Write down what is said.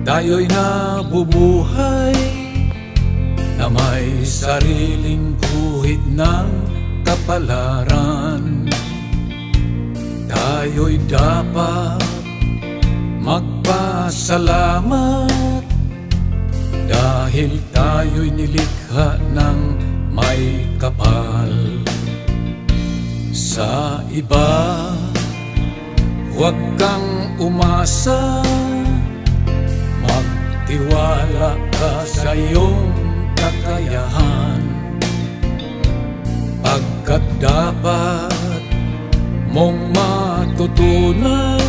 Tayo'y nabubuhay na may sariling guhit ng kapalaran. Tayo'y dapat magpasalamat dahil tayo'y nilikha ng may kapal. Sa iba, huwag kang umasa, magtiwala ka sa iyong kakayahan, pagkat dapat mong matutunan